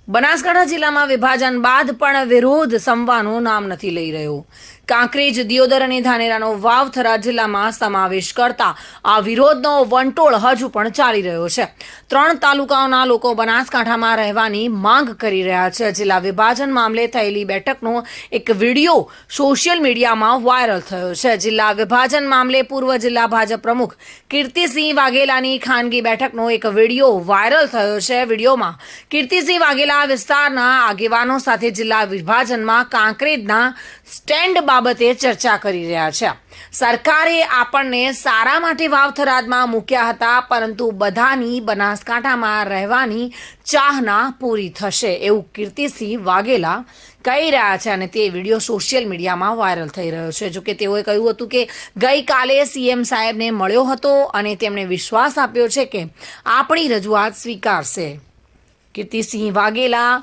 બનાસકાંઠા જિલ્લામાં વિભાજન બાદ પણ વિરોધ શમવાનું નામ નથી લઈ રહ્યો। કાંકરેજ, દિયોદર અને ધાનેરાનો વાવથરા જિલ્લામાં સમાવેશ કરતા આ વિરોધનો વંટોળ હજુ પણ ચાલી રહ્યો છે। 3 તાલુકાઓના લોકો બનાસકાંઠામાં રહેવાની માંગ કરી રહ્યા છે। જિલ્લા વિભાજન મામલે થયેલી બેઠકનો એક વિડીયો સોશિયલ મીડિયામાં વાયરલ થયો છે। જિલ્લા વિભાજન મામલે પૂર્વ જિલ્લા ભાજપ પ્રમુખ કીર્તિસિંહ વાઘેલાની ખાનગી બેઠકનો એક વિડીયો વાયરલ થયો છે। વિડીયોમાં કીર્તિસિંહ વાઘેલા વિસ્તારના આગેવાનો સાથે જિલ્લા વિભાજનમાં કાંકરેજના સ્ટેન્ડ બાબતે ચર્ચા કરી રહ્યા છે। સરકારે આપણને સારા માટે વાવથરાદમાં મૂક્યા હતા, પરંતુ બધાની બનાસકાંઠામાં રહેવાની ચાહના પૂરી થશે એવું કીર્તિસિંહ વાઘેલા કહી રહ્યા છે અને તે વિડીયો સોશિયલ મીડિયામાં વાયરલ થઈ રહ્યો છે। જોકે તેઓએ કહ્યું હતું કે ગઈકાલે સીએમ સાહેબને મળ્યો હતો અને તેમણે વિશ્વાસ આપ્યો છે કે આપણી રજૂઆત સ્વીકારશે। કીર્તિસિંહ વાઘેલા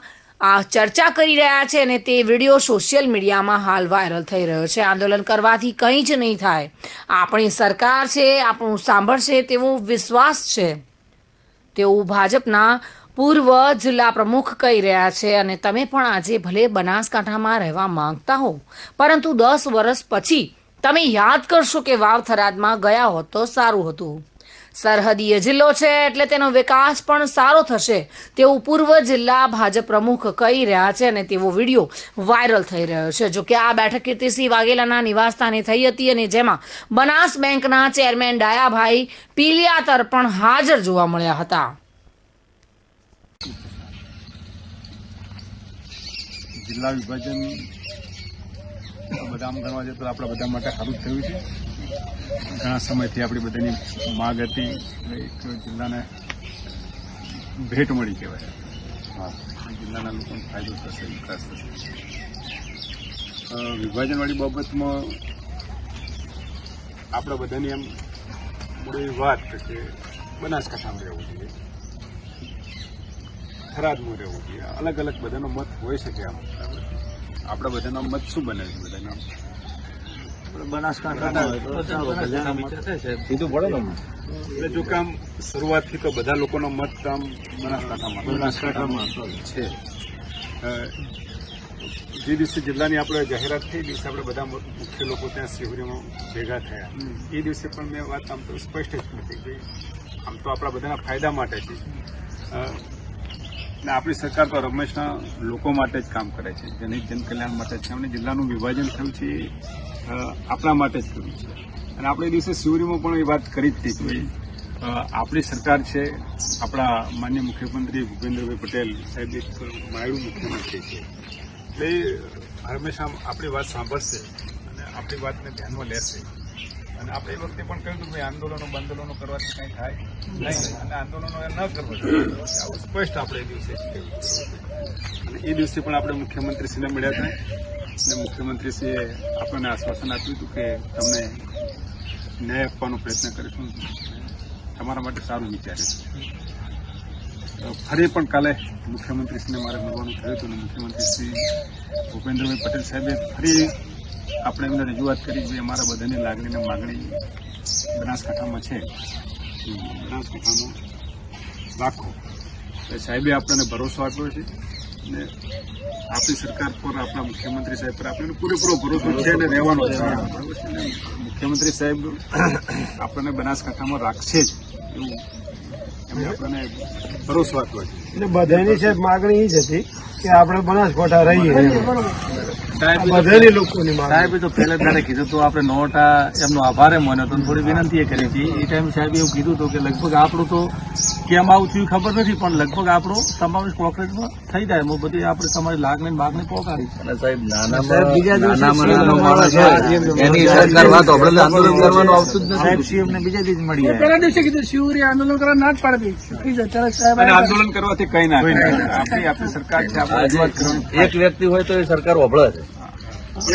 આ ચર્ચા કરી રહ્યા છે અને તે વિડીયો સોશિયલ મીડિયામાં હાલ વાયરલ થઈ રહ્યો છે। આંદોલન કરવાથી કંઈ જ નહીં થાય, આપણી સરકાર છે, આપણું સાંભળશે તેવો વિશ્વાસ છે તેવું ભાજપના પૂર્વ જિલ્લા પ્રમુખ કહી રહ્યા છે। અને તમે પણ આજે ભલે બનાસકાંઠામાં રહેવા માંગતા હો, પરંતુ 10 વર્ષ પછી તમે યાદ કરશો કે વાવથરાદમાં ગયા હોત તો સારું હતું। સરહદીય જિલ્લો છે એટલે તેનો વિકાસ પણ સારો થશે તેવું પૂર્વ જિલ્લા ભાજપ પ્રમુખ કહી રહ્યા છે અને તેવો વિડીયો વાયરલ થઈ રહ્યો છે। જોકે આ બેઠક કીર્તિસિંહ વાઘેલાના નિવાસસ્થાને થઈ હતી અને જેમાં બનાસ બેંકના ચેરમેન ડાયાભાઈ પીલિયાતર પણ હાજર જોવા મળ્યા હતા। જિલ્લા વિભાજન બધા આમ ગણવા જઈએ તો આપણા બધા માટે સારું થયું છે। ઘણા સમયથી આપણી બધાની માગ હતી, એક જિલ્લાને ભેટ મળી કહેવાય, જિલ્લાના લોકોને ફાયદો થશે, વિકાસ થશે। વિભાજનવાળી બાબતમાં આપણા બધાની એમ મૂળ વાત કે બનાસકાંઠામાં રહેવું જોઈએ, થરાદમાં રહેવું જોઈએ, અલગ અલગ બધાનો મત હોઈ શકે। આમ આપણા બધાનો મત શું બને છે? બધાનો એટલે જો કે આમ શરૂઆતથી તો બધા લોકોનો મત આમ બનાસકાંઠામાં છે। જે દિવસે જિલ્લાની આપણે જાહેરાત થઈ, દિવસે આપણે બધા મુખ્ય લોકો ત્યાં શિબિરમાં ભેગા થયા, એ દિવસે પણ મેં વાત આમ તો સ્પષ્ટ જ નથી કે આમ તો આપણા બધાના ફાયદા માટે છે ને આપણી સરકાર તો હંમેશા લોકો માટે જ કામ કરે છે, જનકલ્યાણ માટે છે। એમને જિલ્લાનું વિભાજન થયું છે આપણા માટે જ કર્યું છે અને આપણે દિવસે શિવરીમાં પણ એ વાત કરી જ હતી કે આપણી સરકાર છે, આપણા માનનીય મુખ્યમંત્રી ભૂપેન્દ્રભાઈ પટેલ સાહેબ એક માયડું મુખ્યમંત્રી છે, એટલે હંમેશા આપણી વાત સાંભળશે અને આપણી વાતને ધ્યાનમાં લેશે। અને આપણે એ વખતે પણ કહ્યું હતું કે આંદોલનો કરવાથી કંઈ થાય નહીં અને આંદોલનો ન કરવા જોઈએ, આવું સ્પષ્ટ આપણે એ દિવસે કહ્યું અને એ દિવસે પણ આપણે મુખ્યમંત્રીશ્રીને મળ્યા હતા અને મુખ્યમંત્રીશ્રીએ આપણને આશ્વાસન આપ્યું હતું કે તમને ન્યાય આપવાનો પ્રયત્ન કરીશું, તમારા માટે સારું વિચારીશું। ફરી પણ કાલે મુખ્યમંત્રીશ્રીને મારે મળવાનું થયું હતું અને મુખ્યમંત્રીશ્રી ભૂપેન્દ્રભાઈ પટેલ સાહેબે ફરી આપણે એમને રજૂઆત કરી કે અમારા બધાની લાગણી અને માગણી બનાસકાંઠામાં છે, બનાસકાંઠામાં રાખો। સાહેબે આપણને ભરોસો આપ્યો છે અને આપણી સરકાર પર, આપણા મુખ્યમંત્રી સાહેબ પર આપણને પૂરેપૂરો ભરોસો છે અને રહેવાનો છે। મુખ્યમંત્રી સાહેબ આપણને બનાસકાંઠામાં રાખશે જ એવું એમને આપણને ભરોસો આપ્યો છે। એટલે બધાની સાહેબ માગણી એ જ હતી કે આપણે બનાસકાંઠા રહીએ, સાહેબે તો પહેલા ત્યારે કીધું તો આપણે નોટા એમનો આભાર માન્યો હતો, થોડી વિનંતી એ કરી હતી। એ ટાઈમ સાહેબે એવું કીધું હતું કે લગભગ આપણું તો કેમ આવું થયું ખબર નથી, પણ લગભગ આપણો સમાવેશ કોન્ક્રીટમાં થઈ જાય, એમાં બધી આપણે તમારી લાગણી માગણી પહોંચાડી છે। સાહેબ સીએમને બીજા દિવસ મળી જાય, પહેલા દિવસે કીધું શિવરી આંદોલન કરવા ના જ પાડી અને આંદોલન કરવાથી કંઈ ના થાય, આપણી સરકાર છે, આપણે રજૂઆત કરવાની। એક વ્યક્તિ હોય તો એ સરકાર વભળે છે।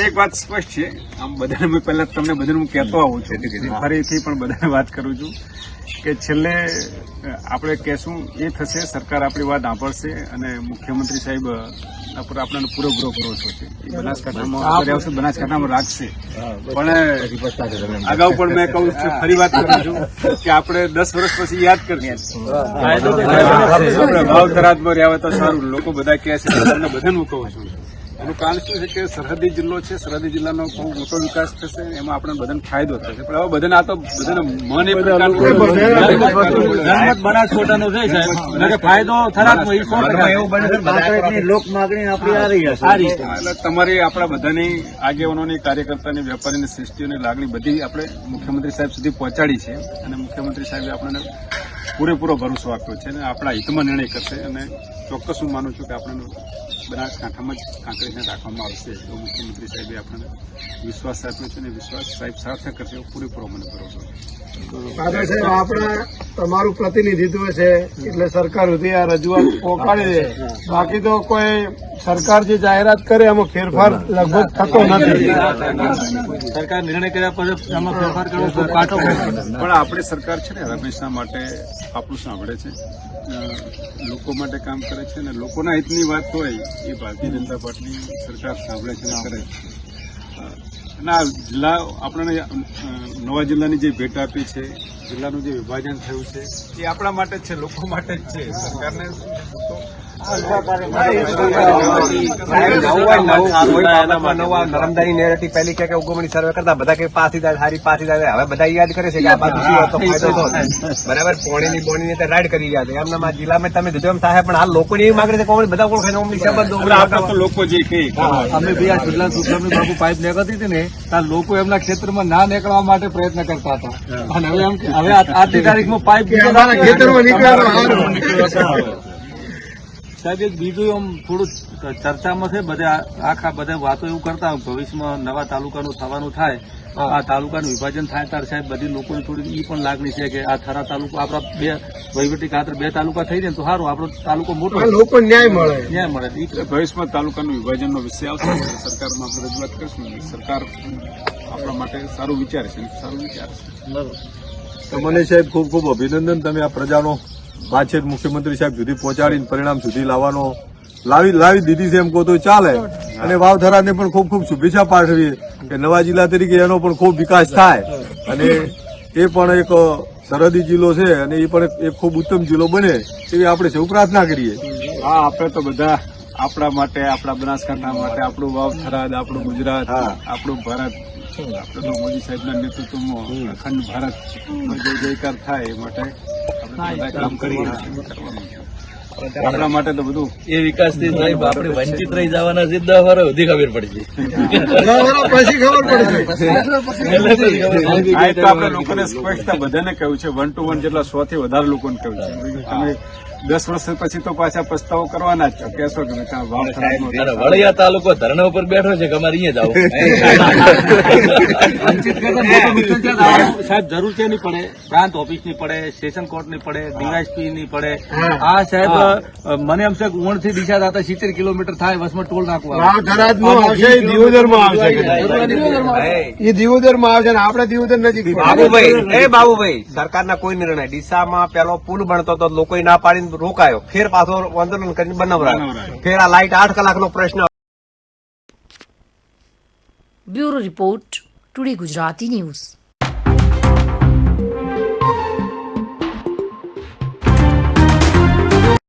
એક વાત સ્પષ્ટ છે, આમ બધાને પહેલા તમને બધાને હું કહેતો આવું છું, ફરીથી પણ બધાને વાત કરું છું કે છેલ્લે આપણે કહેશું એ થશે, સરકાર આપણી વાત સાંભળશે અને મુખ્યમંત્રી સાહેબ પર આપણને પૂરેપૂરો ભરોસો છે. એ બનાસકાંઠામાં આવશે, બનાસકાંઠામાં રાખશે. પણ અગાઉ પણ મેં કહું છું, ફરી વાત કરું છું કે આપણે 10 વર્ષ પછી યાદ કરશું આપણે ભાવ થરાદમાં રહ્યા હોય તો સારું. લોકો બધા કહે છે, તમને બધાને હું કહું છું, એનું કારણ શું છે કે સરહદી જિલ્લો છે, સરહદી જિલ્લાનો બહુ મોટો વિકાસ થશે, એમાં આપણને બધાને ફાયદો થશે. પણ હવે બધાને આ તો બધાને મન એ જનમત બનાસકાંઠાનો છે સાહેબ, એટલે કે ફાયદો થરાદમાં ઈ 100% એવું બને છે. બનાસકાંઠાની લોક માગણી આપણી આ રહી હશે. એટલે તમારી આપણા બધાની આગેવાનોની, કાર્યકર્તાની, વેપારીની, સૃષ્ટિઓની લાગણી બધી આપણે મુખ્યમંત્રી સાહેબ સુધી પહોંચાડી છે અને મુખ્યમંત્રી સાહેબે આપણને પૂરેપૂરો ભરોસો આપ્યો છે અને આપણા હિતમાં નિર્ણય કરશે. અને ચોક્કસ હું માનું છું કે આપણને બનાસકાંઠામાં જ કાંકરેજને રાખવામાં આવશે એવો મુખ્યમંત્રી સાહેબે આપણને વિશ્વાસ આપ્યો છે અને વિશ્વાસ સાહેબ સાર્થક કરશે એવો પૂરેપૂરો મને ભરોસો છે. દાદા સાહેબ, આપણે તમારું પ્રતિનિધિત્વ છે એટલે સરકાર સુધી આ રજૂઆત પહોંચાડી દે. બાકી તો કોઈ સરકાર જે જાહેરાત કરે એમાં ફેરફાર લગભગ થતો નથી. સરકાર નિર્ણય કર્યા પછી એમાં ફેરફાર કરવો ખૂબ કાચો પડશે. પણ આપણી સરકાર છે ને રમેશના માટે આપણું સાંભળે છે, લોકો માટે કામ કરે છે અને લોકોના હિતની વાત હોય એ ભારતીય જનતા પાર્ટીની સરકાર સાંભળે છે અને કરે છે. અને આ જિલ્લા આપણને નવા જિલ્લાની જે ભેટ આપી છે, જિલ્લાનું જે વિભાજન થયું છે એ આપણા માટે જ છે, લોકો માટે જ છે. સરકારને નર્મદાની નેરેટિવ પહેલી કે ઉગમણી સર્વે કરતા બધા કે પાછી જાય, સારી પાછી જાય. હવે બધા યાદ કરે છે કે આ બાજુ શું હતો, ફાયદો હતો. બરાબર, પોણીની રાઈડ કરી ગયા છે. એમના જિલ્લામાં તમે દીધું એમ થાય, પણ હાલ લોકોની એવી માંગણી છે કે બધા કોઈ આપણા તો લોકો જે કહે અમે બી આ જિલ્લા સુખરામની બાબુ પાઇપ નીકળતી હતી ને ત્યાં લોકો એમના ક્ષેત્રમાં ના નીકળવા માટે પ્રયત્ન કરતા હતા. અને હવે આજની તારીખમાં પાઇપ ખેતરમાં નીકળ્યા સાહેબ એક બીજું આમ થોડું ચર્ચામાં છે, બધા આખા બધા વાતો એવું કરતા ભવિષ્યમાં નવા તાલુકાનું થવાનું થાય, આ તાલુકાનું વિભાજન થાય ત્યારે સાહેબ બધી લોકોની થોડી એ પણ લાગણી છે કે આ થરા તાલુકો આપણા 2 વહીવટી ખાતર 2 તાલુકા થઈ જાય તો સારું, આપણો તાલુકો મોટો લોકો ન્યાય મળે. ન્યાય મળે. ભવિષ્યમાં તાલુકાનું વિભાજનનો વિષય આવશે, સરકારમાં આપણે રજૂઆત કરશું. સરકાર આપણા માટે સારું વિચારશે, સારું વિચારશે. તમને સાહેબ ખૂબ ખૂબ અભિનંદન. તમે આ પ્રજાનો વાતચીત મુખ્યમંત્રી સાહેબ સુધી પહોંચાડીને પરિણામ સુધી લાવી દીધી છે એમ કહો તો ચાલે. અને વાવથરાને પણ ખૂબ ખૂબ શુભેચ્છા પાઠવીએ કે નવા જિલ્લા તરીકે એનો પણ ખૂબ વિકાસ થાય અને એ પણ એક સરહદી જિલ્લો છે અને એ પણ એક ખૂબ ઉત્તમ જિલ્લો બને એવી આપણે સૌ પ્રાર્થના કરીએ. હા, આપણે તો બધા આપણા માટે, આપણા બનાસકાંઠા માટે, આપણું વાવથરાદ, આપણું ગુજરાત, આપણું ભારત, આપણે તો મોદી સાહેબના નેતૃત્વમાં અખંડ ભારત જય જયકાર થાય એ માટે આપણે બધા કામ કરવાનું છે. આપણા માટે તો બધું એ વિકાસથી સાહેબ આપણે વંચિત રહી જવાના છે. 10 વર્ષ સુધી ખબર પડશે. પછી ખબર પડશે. આ તો આપણે લોકોને સ્પષ્ટતા બધાને કહ્યું છે, 1 to 1 જેટલા 100 થી વધારે લોકોને કહ્યું છે. તમે 10 વર્ષ પછી તો પાછા પસ્તાવો કરવાના જ છો, કહેશો કે વળિયા તાલુકો ધરણા ઉપર બેઠો છે કે અમારે અહીંયા જાવ. સાહેબ જરૂર છે નહીં પડે, પ્રાંત ઓફિસની પડે, સેશન કોર્ટની પડે, ડીવાયસપીની પડે. આ સાહેબ મને એમ છે કે ઉણથી ડીસા જતા 70 કિલોમીટર થાય, વસમાં ટોલ નાખવા. થરાદમાં આવશે, એ દિયોદરમાં આવશે. એ દિયોદરમાં આવશે ને આપણે દિયોદર નજીક. બાબુભાઈ, સરકારના કોઈ નિર્ણય ડીસામાં પેલો પુલ બનતો તો લોકો ના પાડીને રોકાયો, ફેર પાછો આંદોલન કરીને બનાવરાયો, ફેર આ લાઇટ 8 કલાકનો પ્રશ્ન. Bureau report, today Gujarati news.